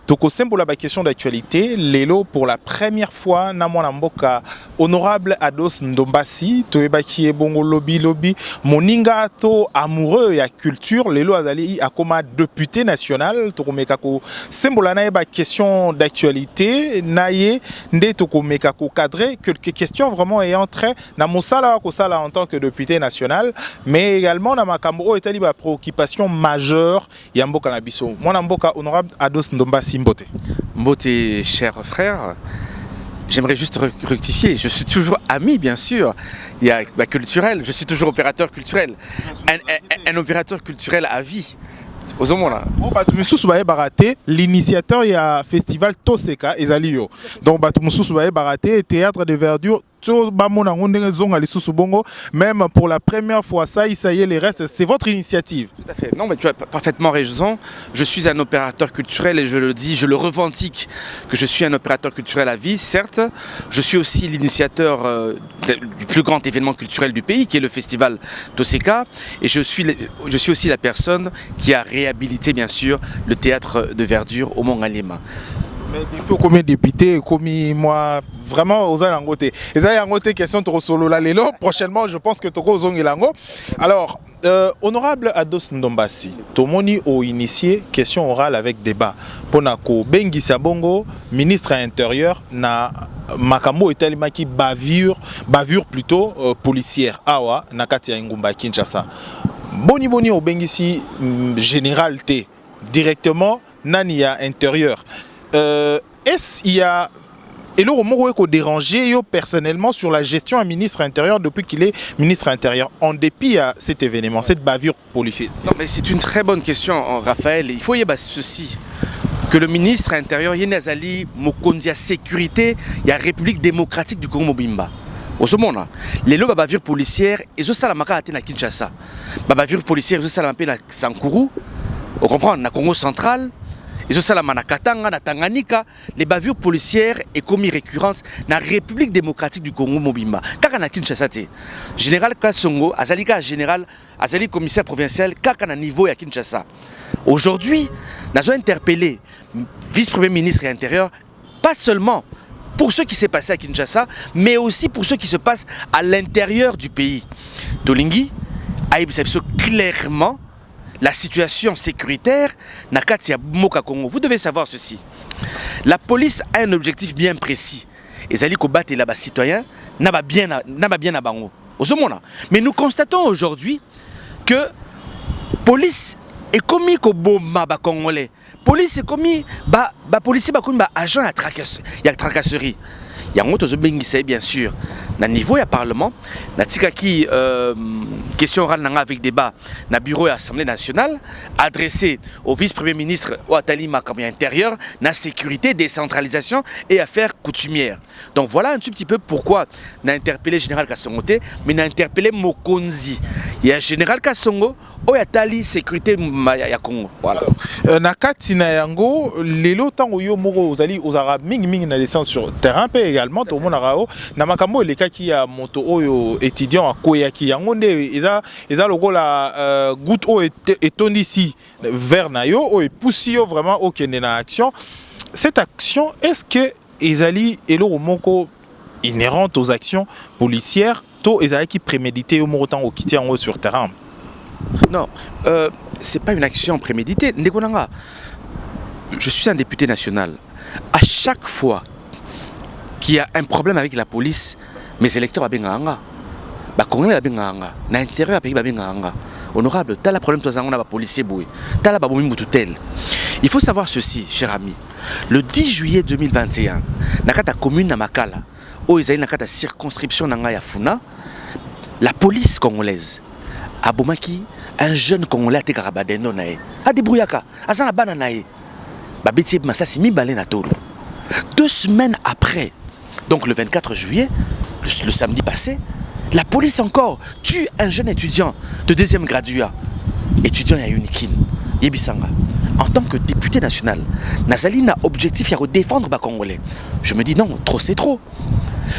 Toko Sembola ba question d'actualité, Lelo pour la première fois na mwana mboka honorable Ados Ndombasi, toebaki bongo lobby moninga to amoureux ya culture, Lelo azali akoma député national, toko mekako Sembola na ba question d'actualité, naye nde toko mekako cadrer quelques questions vraiment ayant trait na mosala ko sala en tant que député national, mais également na makambo etali ba préoccupation majeure ya mboka na biso. Mwana mboka honorable Ados Ndombasi Mbote. Mbote, cher frère, j'aimerais juste rectifier. Je suis toujours ami, bien sûr. Il y a culturel, je suis toujours opérateur culturel. Un opérateur culturel à vie. Aux hommes là. L'initiateur du festival Toseka Ezalio. Donc Batumusu Baraté, théâtre de verdure. Même pour la première fois, ça y est, les restes, c'est votre initiative. Tout à fait. Non, mais tu as parfaitement raison. Je suis un opérateur culturel et je le dis, je le revendique que je suis un opérateur culturel à vie, certes. Je suis aussi l'initiateur du plus grand événement culturel du pays, qui est le festival Toseka. Et je suis aussi la personne qui a réhabilité, bien sûr, le théâtre de verdure au Mont-Galema. Mais depuis combien de députés, commis moi vraiment aux Alangote. Les Alangote question de solo la lelo. Prochainement, je pense que Toko Zong Elango. Alors, honorable Ados Ndombasi, Tomoni a initié question orale avec débat. Ponako Bengi Sabongo, ministre intérieur, na Makamo et Telimaki bavure plutôt policière. Awa, Nakatia Ngumba Kinshasa. Boni au Bengisi général T directement Nania intérieur. Est-ce qu'il y a et le dérangé personnellement sur la gestion à ministre intérieur depuis qu'il est ministre intérieur en dépit à cet événement, cette bavure policière? Non mais c'est une très bonne question, Raphaël. Il faut y avoir ceci, que le ministre intérieur Yenazali Mokondia sécurité, il y a République démocratique du Congo Mobimba. Au ce moment-là, les lois bavure policière et ce salamaka à Kinshasa, bavure policière et ce salamaka à Sankuru, on comprend, na Congo central. Et ça, na Katanga, na Tanganyika, les bavures policières et commis récurrentes dans la République démocratique du Congo Mobimba. Kaka na Kinshasa te. Général Kassongo, azalika général, azali commissaire provincial, kaka na niveau ya Kinshasa. Aujourd'hui, nous avons interpellé vice-premier ministre et intérieur, pas seulement pour ce qui s'est passé à Kinshasa, mais aussi pour ce qui se passe à l'intérieur du pays. Tolingi a observé clairement la situation sécuritaire na Katia Moka Congo. Vous devez savoir ceci. La police a un objectif bien précis. Et ça dit qu'au battre là-bas citoyens n'a pas bien à bango. Mais nous constatons aujourd'hui que police est commis qu'au bomba congolais. Police est commis policier commis agent à tracasserie. Il y a un autre bien sûr. Na niveau ya parlement, na tikaki question orale avec débat na bureau de l'Assemblée nationale adressé au vice-premier ministre Ouattali Makambi intérieur, na sécurité, décentralisation et affaires coutumières. Donc voilà un tout petit peu pourquoi na interpellé général Kassongo mais na interpellé Mokonzi. Il y a général Kassongo Ouattali sécurité ya Congo. Voilà. Na kati na yango lelo tango yo moko ozali ozara mingi na descente sur terrain pe également tout le monde rao na makambo le qui a moto oyo étudiant à Koyaki yango nde eza lokola goutte o etondi ici vers nayo et poussi vraiment au kende na action. Cette action est-ce que ezali elo moko inhérente aux actions policières to ezali qui prémédité au moko tango kiti yango sur terrain? Non, c'est pas une action préméditée. Ndekonanga, je suis un député national. À chaque fois qu'il y a un problème avec la police, mes électeurs abenganga, Congolais abenganga, na intérieur pays abenganga. Honorable, t'as le problème toi on a policier boué, t'as la baboumi moututel. Il faut savoir ceci, cher ami. Le 10 juillet 2021, nakata commune na Makala, où ils nakata circonscription nanga ya Funa, la police congolaise a bomaki un jeune Congolais te karabadeno nae. A débrouillaka, azana bana nae. Babeti masasi mi balé na tolo. 2 semaines après, donc le 24 juillet, le samedi passé, la police encore tue un jeune étudiant de 2e graduat, étudiant à Unikin, Yebisanga. En tant que député national, Nazali n'a objectif à défendre les Congolais. Je me dis non, trop c'est trop.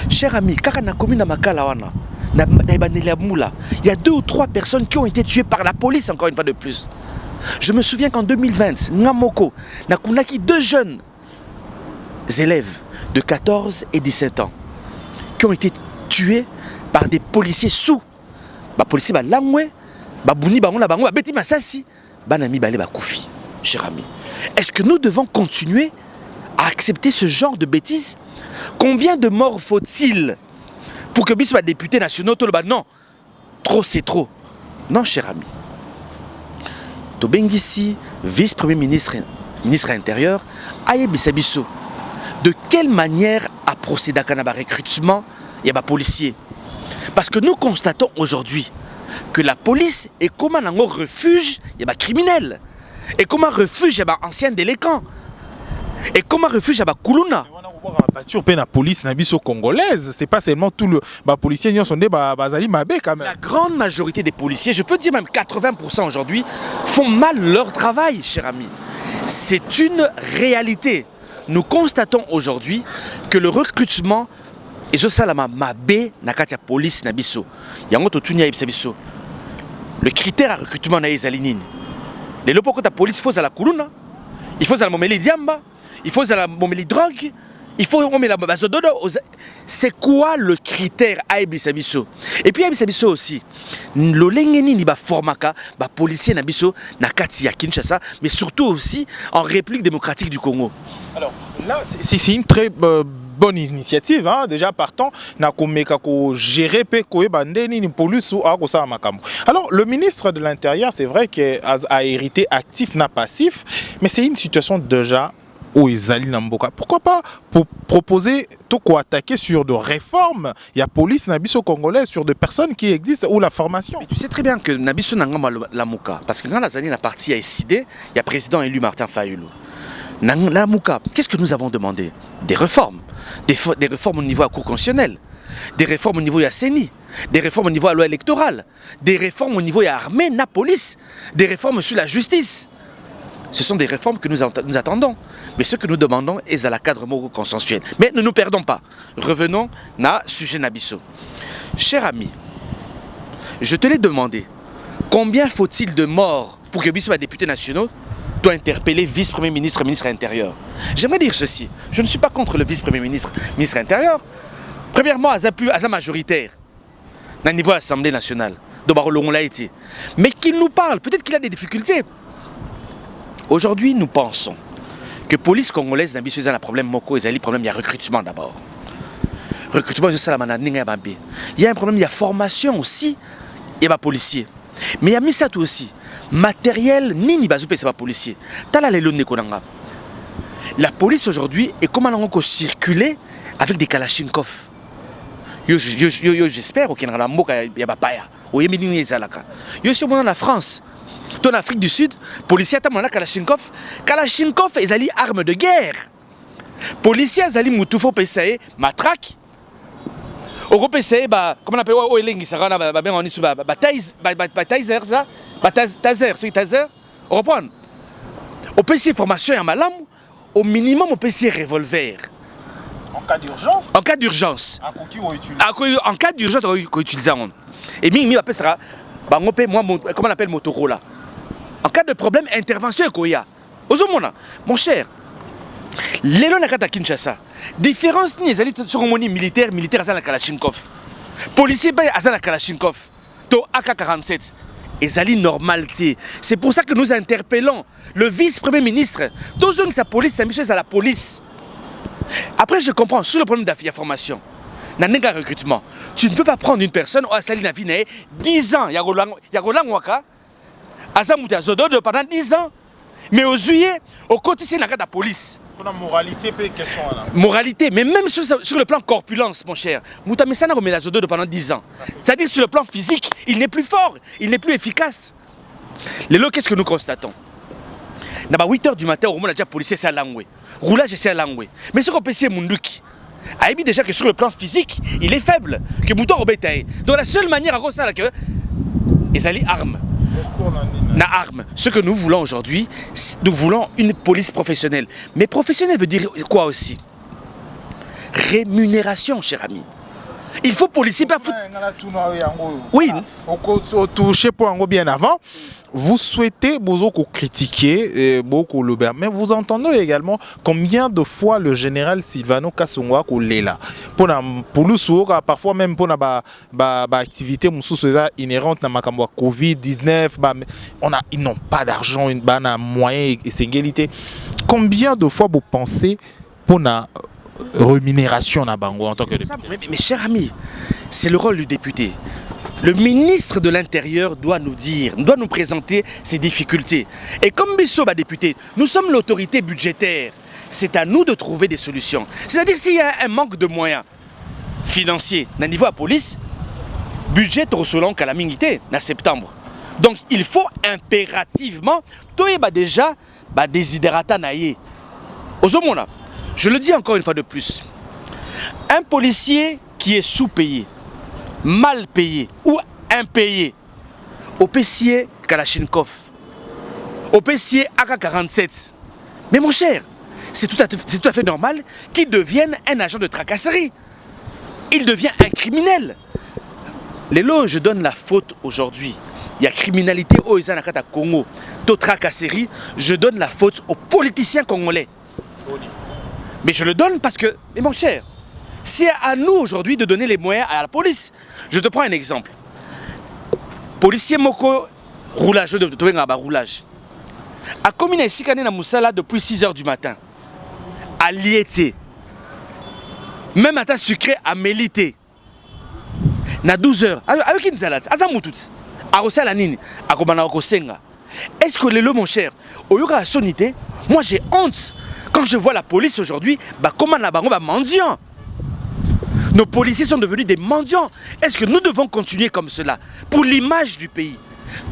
Cher ami, car na commune Makalawana, il y a 2 ou 3 personnes qui ont été tuées par la police encore une fois de plus. Je me souviens qu'en 2020, Ngamoko, Nakunaki, 2 jeunes élèves de 14 et 17 ans qui ont été tués par des policiers sous. Les policiers langwe, bouni bango bango, beti masasi, banami balé bakoufi, cher ami. Est-ce que nous devons continuer à accepter ce genre de bêtises? Combien de morts faut-il pour que Bissou soit député national? Non, trop c'est trop. Non, cher ami. Tobengisi, vice-premier ministre, ministre intérieur, Aye Bissabisso. De quelle manière a procédé à un recrutement et à policiers? Parce que nous constatons aujourd'hui que la police est comme un refuge, il y a des criminels. Et comme un refuge, il y a des anciens délinquants. Et comme un refuge, il y a des Koulouna. La police congolaise, c'est pas seulement tout le policier, la grande majorité des policiers, je peux dire même 80% aujourd'hui, font mal leur travail, cher ami. C'est une réalité. Nous constatons aujourd'hui que le recrutement et ce salama mabe nakatia police nabiso. Yango to tunya ibisabiso. Le critère à recrutement na ezalinine. Les lopoko ta police faut à la kuluna, il faut à la momeli diamba, il faut à la momeli drogue, il faut on met la bazododo. C'est quoi le critère à ibisabiso? Et puis ibisabiso aussi. Lolengeni ni ba formaka ba policier nabiso nakati ya Kinshasa, mais surtout aussi en République démocratique du Congo. Alors là, c'est une très bonne initiative, hein? Déjà partant, gérer police ou. Alors le ministre de l'Intérieur, c'est vrai qu'il a hérité actif, n'a passif, mais c'est une situation déjà où ils allaient Namboka. Pourquoi pas pour proposer tout quoi attaquer sur de réformes? Il y a police nabiso congolaise sur des personnes qui existent ou la formation. Mais tu sais très bien que nabiso nangama la Mouka, parce que quand la Zani la partie a décidé, il y a président élu Martin Fayulu. La Mouka, qu'est-ce que nous avons demandé? Des réformes. Des réformes au niveau de la Cour constitutionnelle, des réformes au niveau de la CENI, des réformes au niveau de la loi électorale, des réformes au niveau de l'armée, la police, des réformes sur la justice. Ce sont des réformes que nous attendons. Mais ce que nous demandons est à la cadre consensuel. Mais ne nous perdons pas. Revenons à sujet Nabiso. Cher ami, je te l'ai demandé. Combien faut-il de morts pour que Bissou soit député national doit interpeller vice-premier ministre, ministre intérieur? J'aimerais dire ceci. Je ne suis pas contre le vice-premier ministre, ministre intérieur. Premièrement, à sa majoritaire, au niveau de l'Assemblée nationale, mais qu'il nous parle. Peut-être qu'il a des difficultés. Aujourd'hui, nous pensons que la police congolaise n'a pas un problème moko, il y a un problème de recrutement d'abord. Recrutement, je sais la manade, il y a un problème de formation aussi, il y a des policiers. Mais il y a mis ça tout aussi. Matériel, ni bazoupe, c'est pas policier. La police aujourd'hui est comme on circuler avec des kalachnikov. J'espère qu'il y a des papaya. Yo suis en France. En Afrique du Sud, policiers ont Kalachnikov. Kalachnikov est une arme de guerre. Policiers ont Moutouffo PCE, matraque. Au PCE, comment on appelle taser, c'est taser. On reprend. Au PCE formation et malam, au minimum au PCE revolver. En cas d'urgence? En cas d'urgence. En cas d'urgence, on va utiliser. Et Mimi appelle ça, comment on appelle Motorola. En cas de problème, intervention Koya. Mon cher, les lois à Kinshasa, différence ni les cérémonies militaires à la Kalachnikov. Policiers à la Kalachnikov, to AK-47. Et Zali normalité. C'est pour ça que nous interpellons le vice-premier ministre. Tous ceux qui sont police, c'est la police. Après, je comprends, sur le problème d'affirmation, dans le recrutement, tu ne peux pas prendre une personne au Asali Navine 10 ans, il y a Roland Waka. Pendant 10 ans, mais aux juillet, au quotidien, il y a la police. Moralité, moralité, mais même sur le plan corpulence, mon cher, Moutamessana remet la Zodo pendant 10 ans. C'est-à-dire sur le plan physique, il n'est plus fort, il n'est plus efficace. Les lots, qu'est-ce que nous constatons? À 8 h du matin, au moins, déjà policier, c'est à Langwe. Roulage, c'est à Langwe. Mais ce qu'on peut essayer, Munduki, a dit déjà que sur le plan physique, il est faible, que Mouton Robetaï. Donc la seule manière à ça, c'est que ils allaient armes. Ce que nous voulons aujourd'hui, nous voulons une police professionnelle. Mais professionnelle veut dire quoi aussi? Rémunération, cher ami. Il faut policier pas oui. Touché pour un bien avant. Vous souhaitez beaucoup critiquer, beaucoup le mais vous entendez également combien de fois le général Silvano Kasongwa est là. Pour nous, parfois même pour la activité inhérente à la Covid-19, ils n'ont pas d'argent, ils n'ont moyen et sécurité. Combien de fois vous pensez pour la rémunération à Bango en tant que député? Mais cher ami, c'est le rôle du député. Le ministre de l'Intérieur doit nous dire, doit nous présenter ses difficultés. Et comme Bissoba député, nous sommes l'autorité budgétaire. C'est à nous de trouver des solutions. C'est-à-dire s'il y a un manque de moyens financiers au niveau de la police, budget selon la minité en septembre. Donc il faut impérativement, déjà, désiderata naïe. Je le dis encore une fois de plus, un policier qui est sous-payé, mal payé ou impayé, au PCA Kalachnikov, au PCA AK-47. Mais mon cher, c'est tout à fait normal qu'il devienne un agent de tracasserie. Il devient un criminel. Les lots, je donne la faute aujourd'hui. Il y a criminalité au Izanakata Congo, de tracasserie, je donne la faute aux politiciens congolais. Mais je le donne parce que, mais mon cher, c'est à nous aujourd'hui de donner les moyens à la police. Je te prends un exemple. Policier Moko, roulage, roulage. A commis un sikané na Moussala depuis 6 h du matin. À Liété. Même à ta sucré à Mélité. Na 12 h. Avec une salade. À Zamoutout. À Rossala Nini. À Kobana Kosenga. Est-ce que les lots, mon cher, au yoga à sonité, moi j'ai honte. Quand je vois la police aujourd'hui, comment la baron va mendiant. Nos policiers sont devenus des mendiants. Est-ce que nous devons continuer comme cela pour l'image du pays?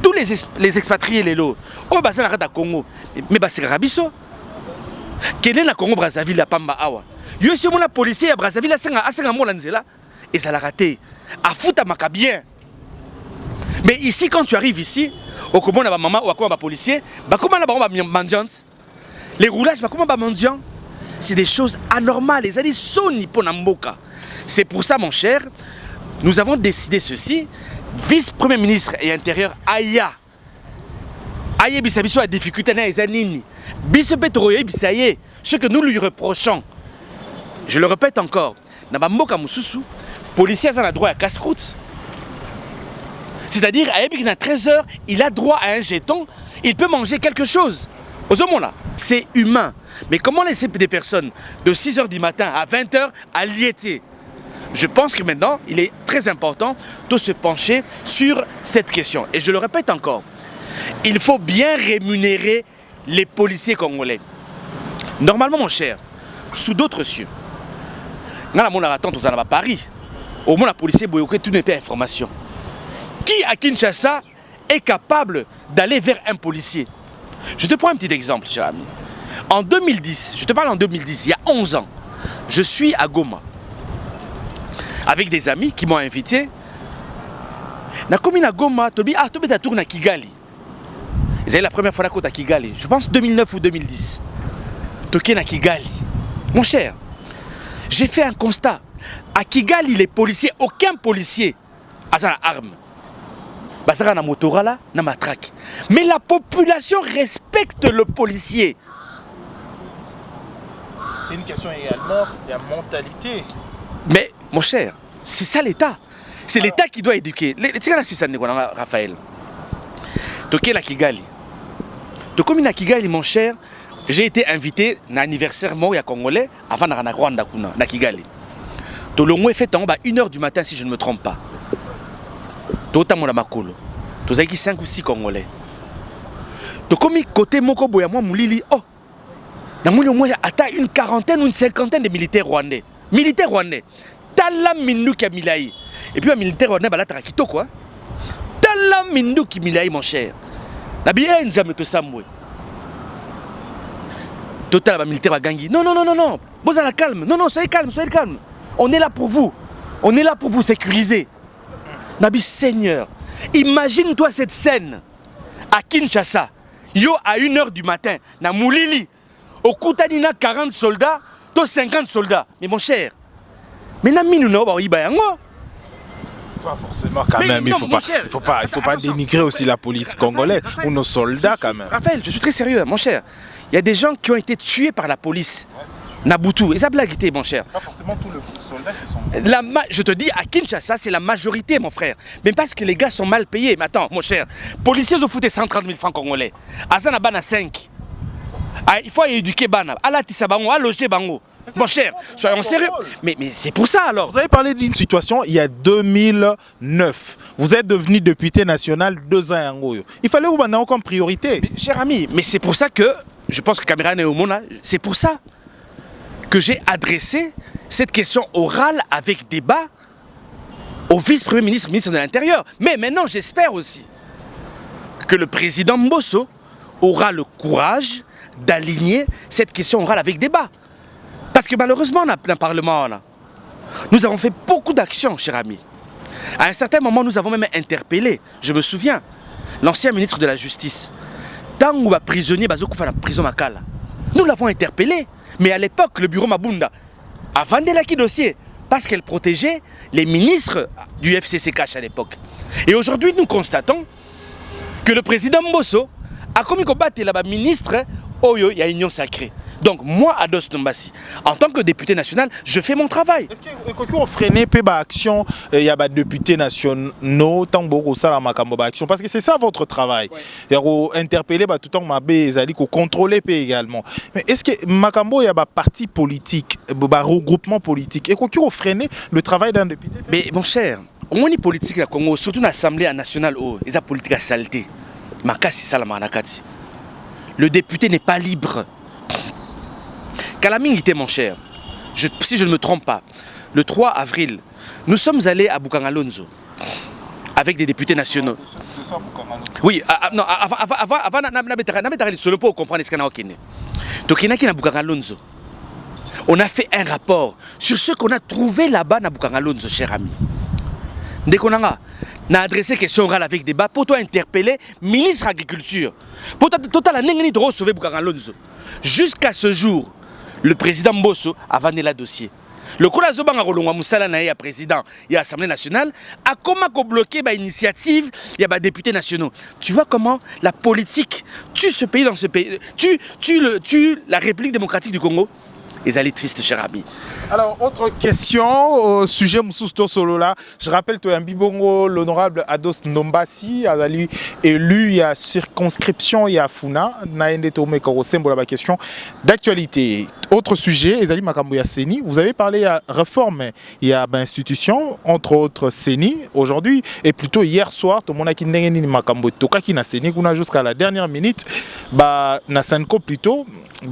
Tous les expatriés, les lots, au bassin à Congo, mais c'est Rabiso. Quel est la Congo Brazzaville à Pamba Awa? Yo si mon policier à Brazzaville à Senga Molanzela et ça l'a raté. À foutre à Macabien. Mais ici, quand tu arrives ici, au comment la maman ou à quoi ma policier, comment la baron va mendiant? Les roulages, comment va mendiant? C'est des choses anormales. Les alliés sont niponamboka. C'est pour ça, mon cher, nous avons décidé ceci. Vice-premier ministre et intérieur, Aya. Aya Bissabiso a difficulté dans les années. Bissepetoroye Bissaye, ce que nous lui reprochons. Je le répète encore. Nabamboka Moussousou, policier a droit à casse-croûte. C'est-à-dire, à 13 h, il a droit à un jeton, il peut manger quelque chose. Aux hommes là, c'est humain. Mais comment laisser des personnes de 6 h du matin à 20 h à Liété? Je pense que maintenant, il est très important de se pencher sur cette question. Et je le répète encore, il faut bien rémunérer les policiers congolais. Normalement, mon cher, sous d'autres cieux, dans la monnaie attente aux à Paris, au moins la policier boyoké, tout n'est pas information. Qui à Kinshasa est capable d'aller vers un policier? Je te prends un petit exemple, cher ami. En 2010, je te parle en 2010, il y a 11 ans, je suis à Goma. Avec des amis qui m'ont invité. Na commune à Goma, Tobi ta tourne à Kigali. C'est la première fois à Kigali. Je pense 2009 ou 2010. Toké na Kigali. Mon cher, j'ai fait un constat. À Kigali, les policiers, aucun policier a sa arme. Basara na motorala, na matraque. Mais la population respecte le policier. C'est une question également de la mentalité. Mais, mon cher, c'est ça l'État. C'est l'État qui doit éduquer. C'est ça, Raphaël. Toké la Kigali. Tokomi na Kigali, mon cher, j'ai été invité à l'anniversaire mort congolais avant de Rwanda na Kigali. Tolongo est fait en bas 1 h du matin si je ne me trompe pas. Tota mon makolo. Tozaki 5 ou 6 congolais. Tokomi côté moko boya moi moulili. Oh. Na mouli au moins ata une quarantaine ou une cinquantaine de militaires rwandais. Militaires rwandais. Tala Minduki Milaï. Et puis un militaire rwandais balata kitoko quoi. Tala Minduki Milaï mon cher. La bien nzame to samwe. Total ba militaire ba gangi. Non non non non non. Vous allez calme. Non non, soyez calme, soyez calme. On est là pour vous. On est là pour vous sécuriser. Nabi Seigneur, imagine-toi cette scène à Kinshasa. Yo à 1 h du matin, na Moulili. Au Koutanina 40 soldats, to 50 soldats. Mais mon cher, mais na minu na ba iba yango. Pas forcément quand même, non, il faut pas dénigrer aussi la police congolaise ou nos soldats quand même. Raphaël, je suis très sérieux, mon cher. Il y a des gens qui ont été tués par la police. Nabutu, et ça blaguité, mon cher. C'est pas forcément tous les soldats qui sont... Je te dis, à Kinshasa, c'est la majorité, mon frère. Mais parce que les gars sont mal payés. Mais attends, mon cher, policiers ont foutu 130 000 francs congolais. Azana Bana 5. Il faut éduquer Bana. Alatissa Bango, loger Bango. Mon cher, soyons sérieux. Mais c'est pour ça alors. Vous avez parlé d'une situation il y a 2009. Vous êtes devenu député national 2 ans en Angoyo. Il fallait vous mettre comme priorité. Mais, cher ami, mais c'est pour ça que, je pense que Caméra est au monde, c'est pour ça que j'ai adressé cette question orale avec débat au vice-premier ministre, ministre de l'Intérieur. Mais maintenant, j'espère aussi que le président Mbosso aura le courage d'aligner cette question orale avec débat. Parce que malheureusement, on a plein Parlement là. Nous avons fait beaucoup d'actions, cher ami. À un certain moment, nous avons même interpellé, je me souviens, l'ancien ministre de la Justice. Tant où prisonnier Bazokoufa la prison Makala. Nous l'avons interpellé. Mais à l'époque, le bureau Mabunda a vendu l'acquis dossier parce qu'elle protégeait les ministres du FCCK à l'époque. Et aujourd'hui, nous constatons que le président Mbosso a commis combattre là-bas ministre, Oyo, il y a union sacrée. Donc moi, Ados Ndombassi, en tant que député national, je fais mon travail. Est-ce que vous freinez peu l'action, il y a des députés nationaux, tant beaucoup ça la makambo action parce que c'est ça votre travail. Il y a interpeller tout le temps mabé ezali ko contrôler également. Mais est-ce que makambo il y a des partis politiques, des regroupements politiques et vous freinez le travail d'un député? Mais mon cher, on est politique au Congo, surtout l'Assemblée nationale, ils ont politique à saleté. Makasi salama nakati. Le député n'est pas libre. Kalaming était mon cher, si je ne me trompe pas, le 3 avril, nous sommes allés à Bukangalonzo avec des députés nationaux. Oui, non, avant solo pour comprendre ce qu'on a au Kenya. Donc il y a Bukangalonzo. On a fait un rapport sur ce qu'on a trouvé là-bas à Bukangalonzo, cher ami. Dès qu'on a adressé question orale avec débat pour toi interpeller ministre de l'Agriculture. Pour toi, la n'engeni de sauver Bukangalonzo. Jusqu'à ce jour, le président Mbosso a vendu le dossier. Le Kolazobanga Rolonga Moussala Naïa, président et l'Assemblée nationale, a comment bloqué l'initiative, il y a des députés nationaux. Tu vois comment la politique tue ce pays dans ce pays, tue la République démocratique du Congo. Les allées tristes, cher ami. Alors, autre question au sujet Moussousto Solola. Je rappelle que Mbibongo, l'honorable Ados Ndombassi, a élu, il y a circonscription, il y a Funa. Naïne Tomé Korosembo, la question d'actualité. Autre sujet, Ezali Makambo Seni. Vous avez parlé à réforme, il y a institution, entre autres Seni, aujourd'hui, et plutôt hier soir, tout le monde a qui n'a Makambo Toka qui n'a Seni, qu'on a jusqu'à la dernière minute, bah, Nasanko plutôt. Il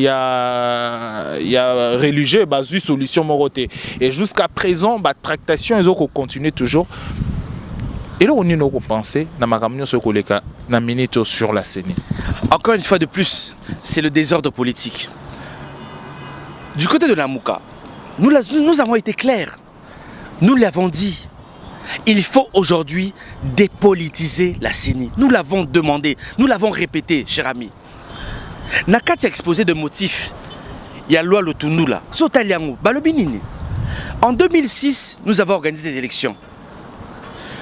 y a religieux une solution moroté et jusqu'à présent tractation ils ont continué toujours et là on est pensé na makamyo ce collègue na minute sur la scène. Encore une fois de plus, c'est le désordre politique. Du côté de la Mouka, nous avons été clairs. Nous l'avons dit. Il faut aujourd'hui dépolitiser la CENI. Nous l'avons demandé, nous l'avons répété, cher ami. Nakati a exposé de motifs. Il y a loi Lotunula, Sotaliango, Balobinini. En 2006, nous avons organisé des élections.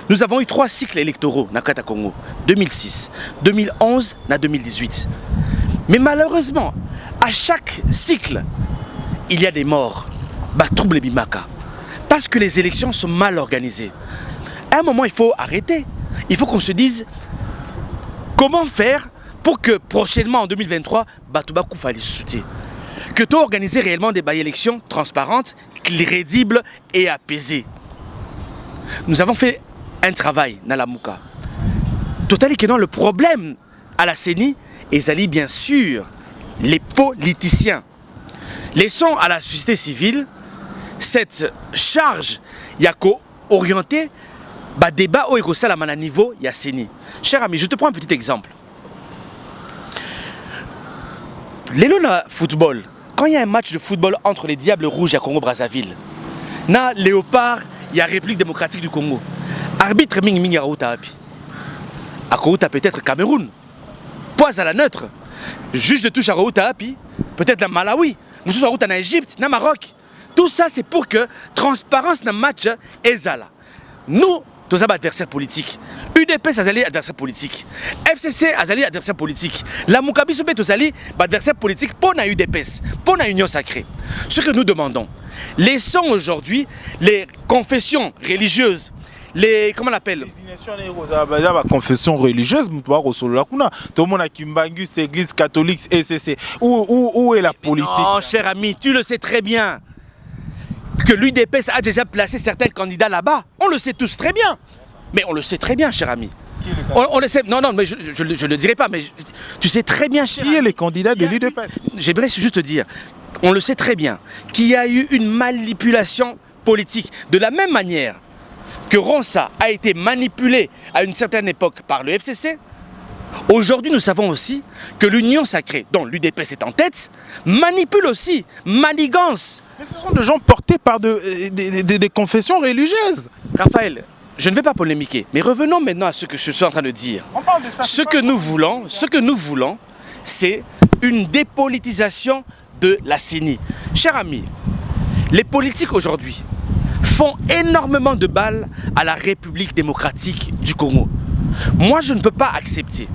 Nous avons eu 3 cycles électoraux, Nakata Congo. 2006, 2011, 2018. Mais malheureusement, à chaque cycle, il y a des morts. Trouble Bimaka. Parce que les élections sont mal organisées. À un moment, il faut arrêter. Il faut qu'on se dise comment faire pour que prochainement, en 2023, Batoubakou fasse soutien. Que tu organises réellement des élections transparentes, crédibles et apaisées. Nous avons fait un travail dans la Mouka. Total que non, le problème à la CENI, est bien sûr les politiciens. Laissons à la société civile cette charge orientée débat au à niveau il y a CENI. Cher ami, je te prends un petit exemple. Les football, quand il y a un match de football entre les Diables Rouges et Congo-Brazzaville, na Léopard, il y a République démocratique du Congo. Arbitre Ming Ming Arouta peut-être Cameroun. Poise à la neutre. Juge de touche à Arouta peut-être dans Malawi. Nous sommes en Égypte, dans Maroc. Tout ça, c'est pour que transparence dans le match est là. Nous, tous les adversaires politiques. UDPS a des adversaires politiques. FCC a des adversaires politiques. La Moukabi Soubé tous les adversaires politiques pour la UDPS, pour la Union Sacrée. Ce que nous demandons, laissons aujourd'hui les confessions religieuses, les, comment on appelle, la confession religieuse, tout le monde a Kimbangus, église catholique, SCC. Où est la politique? Non, cher ami, tu le sais très bien que l'UDPS a déjà placé certains candidats là-bas. On le sait tous très bien. Mais on le sait très bien, cher ami. On le sait. Non, non, mais je ne le dirai pas, mais tu sais très bien, cher ami. Qui est les candidats de l'UDPS? J'aimerais juste te dire, on le sait très bien, qu'il y a eu une manipulation politique. De la même manière que Ronsa a été manipulé à une certaine époque par le FCC, aujourd'hui nous savons aussi que l'Union Sacrée, dont l'UDPS est en tête, manipule aussi, manigance. Mais ce sont des gens portés par des confessions religieuses. Raphaël, je ne vais pas polémiquer, mais revenons maintenant à ce que je suis en train de dire. On parle de ça, ce que nous voulons, c'est une dépolitisation de la CENI. Cher ami, les politiques aujourd'hui font énormément de balles à la République démocratique du Congo. Moi, je ne peux pas accepter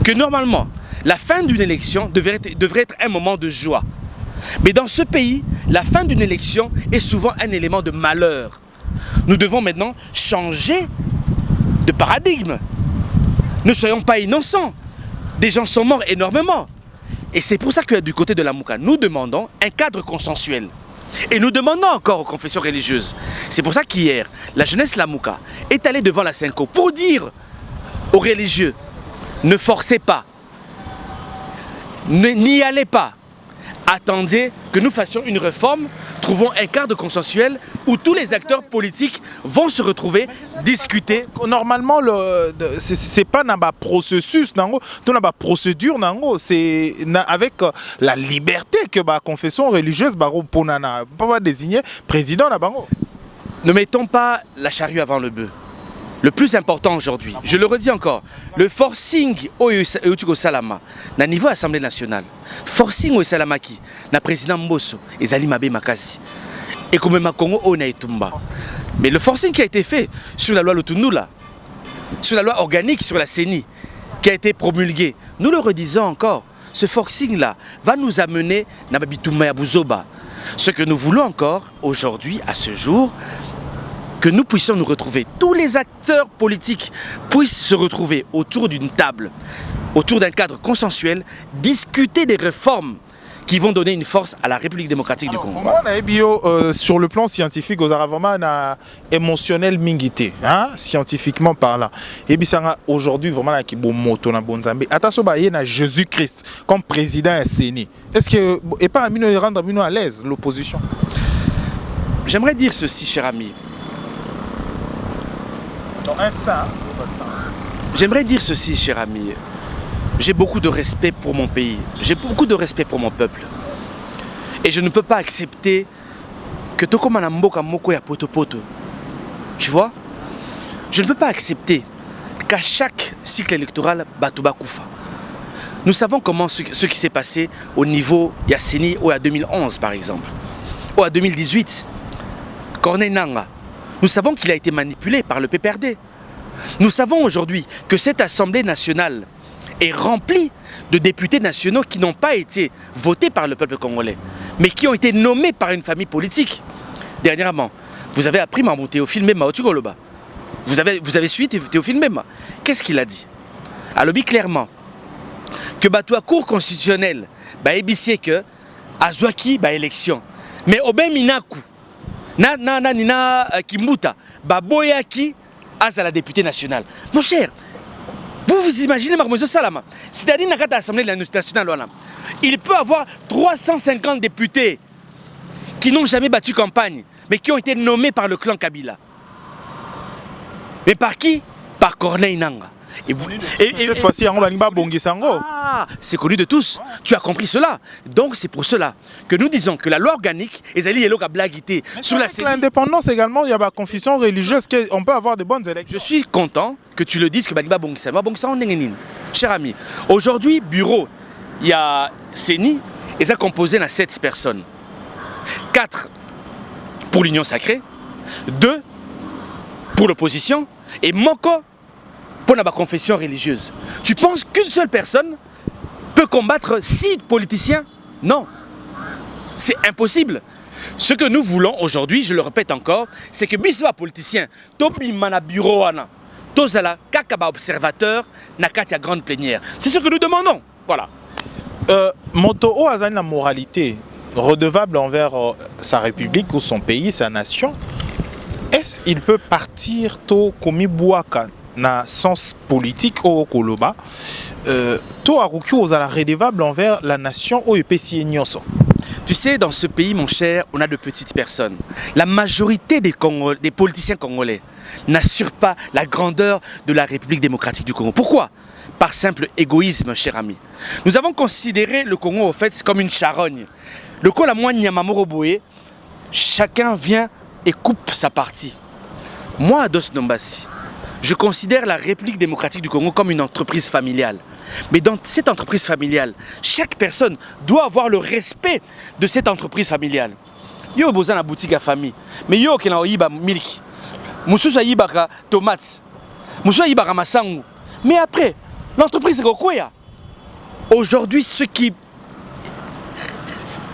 que normalement, la fin d'une élection devrait être un moment de joie. Mais dans ce pays, la fin d'une élection est souvent un élément de malheur. Nous devons maintenant changer de paradigme. Ne soyons pas innocents. Des gens sont morts énormément. Et c'est pour ça que du côté de la Mouka, nous demandons un cadre consensuel. Et nous demandons encore aux confessions religieuses. C'est pour ça qu'hier, la jeunesse Lamouka est allée devant la Senko pour dire aux religieux, ne forcez pas, n'y allez pas. Attendez que nous fassions une réforme, trouvons un cadre consensuel où tous les acteurs politiques vont se retrouver, discuter. Normalement, c'est pas dans le processus, dans la procédure, c'est avec la liberté que la confession religieuse peut désigner président. Ne mettons pas la charrue avant le bœuf. Le plus important aujourd'hui, je le redis encore, le forcing au Salama, na niveau Assemblée nationale, forcing au Salamaki, na président Mbosso et Zali Mabe Makasi, et comme Makongo au Naïtumba. Mais le forcing qui a été fait sur la loi Lutunula, sur la loi organique, sur la CENI, qui a été promulguée, nous le redisons encore, ce forcing-là va nous amener na Babitumba Bouzoba. Ce que nous voulons encore aujourd'hui, à ce jour, que nous puissions nous retrouver, tous les acteurs politiques puissent se retrouver autour d'une table, autour d'un cadre consensuel, discuter des réformes qui vont donner une force à la République démocratique du Congo. Sur le plan scientifique, vous avez vraiment un émotionnel mingité, scientifiquement parlant. Et puis aujourd'hui, vraiment, attention, il y a Jésus-Christ comme président à CENI. Est-ce que, et pas rendre à l'aise l'opposition? J'aimerais dire ceci, cher ami. J'aimerais dire ceci, cher ami. J'ai beaucoup de respect pour mon pays. J'ai beaucoup de respect pour mon peuple. Et je ne peux pas accepter que tout comme Mboka Moko ya poto poto. Tu vois? Je ne peux pas accepter qu'à chaque cycle électoral, Batouba Koufa. Nous savons comment ce qui s'est passé au niveau Yasseni ou à 2011 par exemple. Ou à 2018. Corneille Nanga. Nous savons qu'il a été manipulé par le PPRD. Nous savons aujourd'hui que cette Assemblée nationale est remplie de députés nationaux qui n'ont pas été votés par le peuple congolais, mais qui ont été nommés par une famille politique. Dernièrement, vous avez appris Mamou Théophile Mema au Tugoloba. Vous avez suivi Théophile Mema. Qu'est-ce qu'il a dit? Il a dit clairement que la Cour constitutionnelle a ébissé que Azwaki a élection. Mais Obé Minaku, Nina Kimbuta, Boyaki, à la députée nationale. Mon cher, vous imaginez Marmozo Salama, c'est-à-dire dans l'Assemblée nationale, il peut avoir 350 députés qui n'ont jamais battu campagne, mais qui ont été nommés par le clan Kabila. Mais par qui? Par Corneille Nanga. Cette fois-ci, c'est connu de tous. Tu as compris cela. Donc c'est pour cela que nous disons que la loi organique est allée sur la CENI. L'indépendance également, il y a la confusion religieuse, on peut avoir de bonnes élections. Je suis content que tu le dises que cher ami, aujourd'hui, bureau, il y a CENI et ça composé de 7 personnes. 4 pour l'union sacrée, 2 pour l'opposition, et moko pour la confession religieuse. Tu penses qu'une seule personne peut combattre 6 politiciens? Non. C'est impossible. Ce que nous voulons aujourd'hui, je le répète encore, c'est que biso politicien, tobi mana bureau ana, tozala kakaba observateur na katia grande plénière. C'est ce que nous demandons. Voilà. Moto o azali la moralité redevable envers sa république ou son pays, sa nation. Est-ce qu'il peut partir to komi buaka na sens politique au koloba to aruki ozala redevable envers la nation o epesi nyonso? Tu sais, dans ce pays, mon cher, on a de petites personnes. La majorité des politiciens congolais n'assurent pas la grandeur de la République démocratique du Congo. Pourquoi? Par simple égoïsme, cher ami. Nous avons considéré le Congo, au fait, comme une charogne. Le Congo, la moine Nyamamoroboé, chacun vient et coupe sa partie. Moi, Ados Ndombassi, je considère la République démocratique du Congo comme une entreprise familiale. Mais dans cette entreprise familiale, chaque personne doit avoir le respect de cette entreprise familiale. Yo besoin la boutique à famille, mais yo qui na yiba milk, mususa yiba ka tomates, mususa yiba ka masangu. Mais après, l'entreprise est quoi? Aujourd'hui,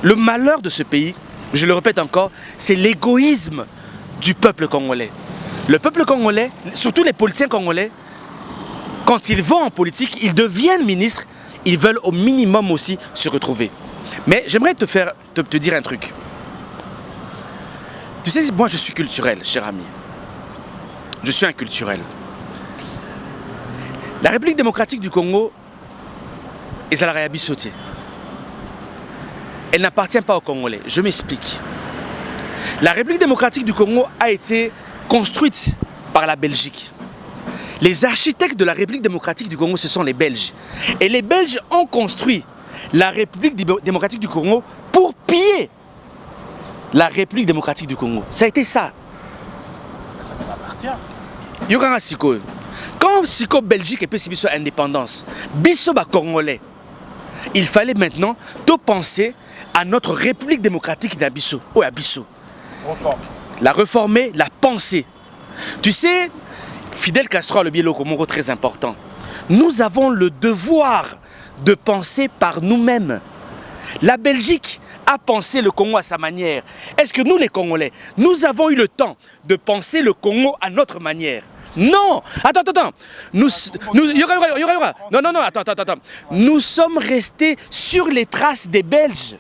le malheur de ce pays, je le répète encore, c'est l'égoïsme du peuple congolais. Le peuple congolais, surtout les politiciens congolais, quand ils vont en politique, ils deviennent ministres, ils veulent au minimum aussi se retrouver. Mais j'aimerais te dire un truc. Tu sais, moi je suis culturel, cher ami. Je suis un culturel. La République démocratique du Congo est Zalaria Bissoté. Elle n'appartient pas aux Congolais. Je m'explique. La République démocratique du Congo a été construite par la Belgique. Les architectes de la République démocratique du Congo, ce sont les Belges. Et les Belges ont construit la République démocratique du Congo pour piller la République démocratique du Congo. Ça a été ça. Ça m'appartient. Yokanga Siko. Quand Siko Belgique et PCB soit indépendance, biso ba Congolais, il fallait maintenant tout penser à notre République démocratique d'Abisso. Ou Abisso. La réformer, la penser. Tu sais, Fidel Castro a le biais locomoteur très important. Nous avons le devoir de penser par nous-mêmes. La Belgique a pensé le Congo à sa manière. Est-ce que nous, les Congolais, nous avons eu le temps de penser le Congo à notre manière? Non. Attends. Non, attends. Nous sommes restés sur les traces des Belges.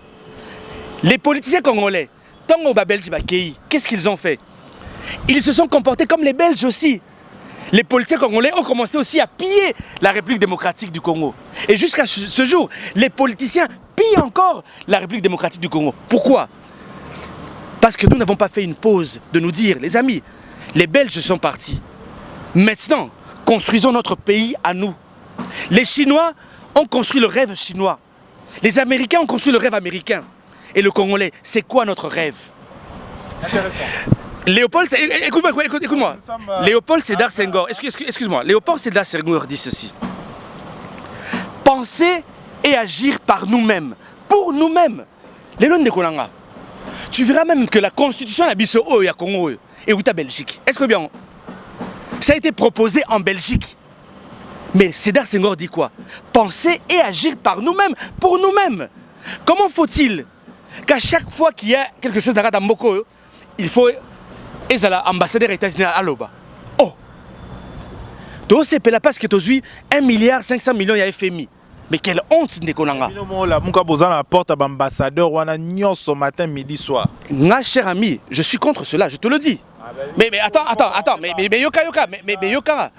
Les politiciens congolais, qu'est-ce qu'ils ont fait? Ils se sont comportés comme les Belges aussi. Les politiciens congolais ont commencé aussi à piller la République démocratique du Congo. Et jusqu'à ce jour, les politiciens pillent encore la République démocratique du Congo. Pourquoi? Parce que nous n'avons pas fait une pause de nous dire, les amis, les Belges sont partis. Maintenant, construisons notre pays à nous. Les Chinois ont construit le rêve chinois. Les Américains ont construit le rêve américain. Et le Congolais, c'est quoi notre rêve? Intéressant. Léopold, écoute-moi. Léopold Sédar Senghor, excuse-moi. Léopold Sédar Senghor dit ceci. Penser et agir par nous-mêmes, pour nous-mêmes. Tu verras même que la constitution de la Congo et la Belgique. Est-ce que bien? Ça a été proposé en Belgique. Mais Sédar Senghor dit quoi? Penser et agir par nous-mêmes, pour nous-mêmes. Comment faut-il qu'à chaque fois qu'il y a quelque chose dans Moko, il faut... Et ça, l'ambassadeur états-unien à l'Oba. Oh! Tout c'est parce que tu as eu 1,5 milliard de FMI. Mais quelle honte, Ndekonanga! La porte à l'ambassadeur, on a ce matin, midi, soir. Nga, cher ami, je suis contre cela, je te le dis. Mais attends, mais Yoka.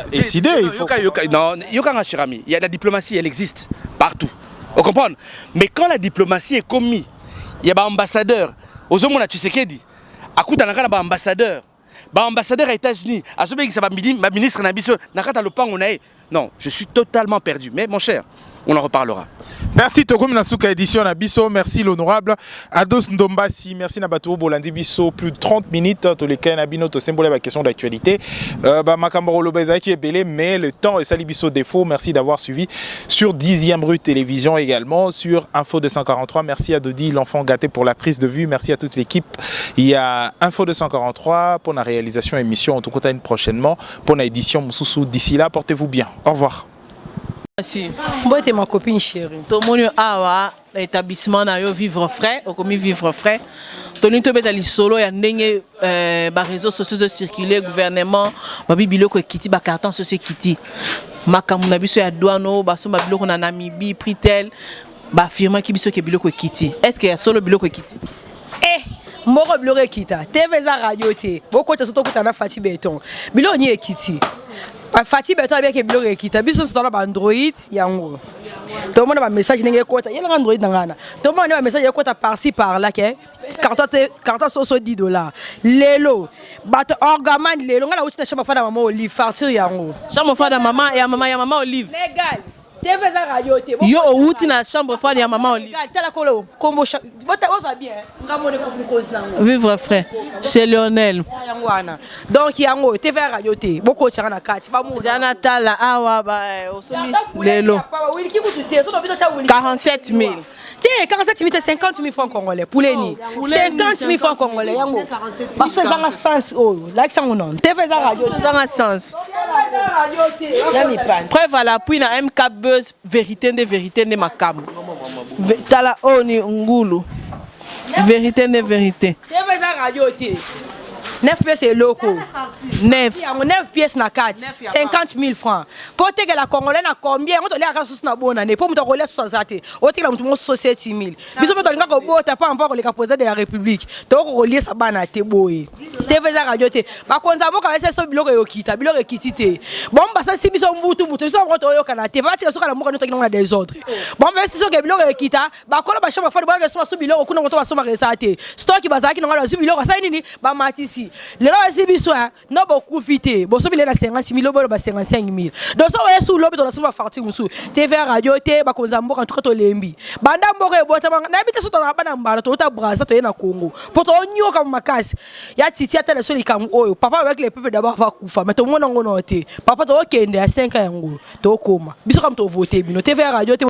Décidé, il faut... Non, Yoka, cher ami, il y a la diplomatie, elle existe partout. Vous comprenez? Mais quand la diplomatie est commise, il y a un ambassadeur, aux hommes, on a Tshisekedi. À coup d'un ambassadeur, ambassadeur aux États-Unis, à ce moment-là, ministre n'a. Non, je suis totalement perdu. Mais mon cher, on en reparlera. Merci Tokomi Nasuka édition na biso, merci l'honorable Ados Ndombasi, merci Nabato Bolandi biso, plus de 30 minutes tous les cas nabino to symbole la question d'actualité. Makamboro Lobeza qui est belé, mais le temps est sali biso défaut. Merci d'avoir suivi sur 10e rue télévision également, sur Info 243. Merci à Dodi l'enfant gâté pour la prise de vue, merci à toute l'équipe. Il y a Info 243 pour la réalisation émission, en tout cas prochainement pour la édition Moussoussou. D'ici là, portez-vous bien. Au revoir. Merci. Moi, c'est ma copine chérie. Tout le monde a l'établissement na yo vivre frais, au commis vivre frais. Tout le monde est solo, il y a des réseaux sociaux de circuler, gouvernement, babi biloko kiti, ba carton sociaux kiti. Makamuna biso ya douano, baso ma biloko na Namibie, Pritel, ba firma ki biso ke biloko kiti. Est-ce qu'il y a solo biloko kiti? Moko biloko kita. TV za radio te. Boko te soto kutana Fati Beton. Biloko ni ekiti. Fati Beton bien que biloko ekita. Biso soto na Android yango. Tout le monde a un message n'engage quoi. Il y a Android dans tout le monde a un message quoi par-ci par-là que quand on $10. Lelo. Bat orgaman lelo. On a aussi une chambre femme maman Olive. Fartir yango. Chambre femme maman et maman Olive. Légal. TV za radio te. Yo outi na chambre femme et maman Olive. Légal. Tela kolo. Combo. Bota osa bien. Ngamone ko cause nango. Vivre frère. Chez Lionel. Donc yango TV radio te. Boko tshaka na kati. Ba mu. Jana tala awa ba osomi lelo. 47 000. 47 000, 50 000 francs congolais. Pour les nids. 50 000 francs congolais. Parce que ça a un sens. Là, ça a non. TV radio. Ça a un sens. Preuve à l'appui na MK Buzz, vérité de Makam. Tala Oni Ngulu. Vérité de vérité. TV radio. 9 pièces c'est loco. 9 pièces na 4. 50 000 francs. Pour que la Congolaise a combien? On te l'a ressource na bonne année. Pour me te relais 60. On te l'a monté 60 000. Bisous me te l'a ko t'as pas encore le président de la République. Tu relier sa bana te boy. TV za radio te. Ba konza mo ka ese so biloko yo kita. Biloko kitite. Bon ba ça si biso mbutu mbutu. Biso ko to yo kana te. Va ti so kana mo ka no to na des autres. Bon ba si so ke biloko yo kita. Ba ko ba chama fa ba ke so biloko kuna mo to ba so ma resate. Stock ba za ki no ngalo so biloko sa nini ba matisi. Les gens ici bisoient non beaucoup vite. Bon, ça il est à 56 000, bon, 55 000. Donc ça va sous l'objet de la somme farti musu. TV radio te ba konzambo en tout cas lembi. Banda mboko e bota na bita so to na bana mbala to ta brasa to na Congo. Pour to nyo comme makasi. Ya titi ata le soli kam oyo. Papa avec les peuples d'abord va kufa. Mais to mona ngono te. Papa to okende à 5 ans yango. To koma. Biso comme to voter bino TV radio te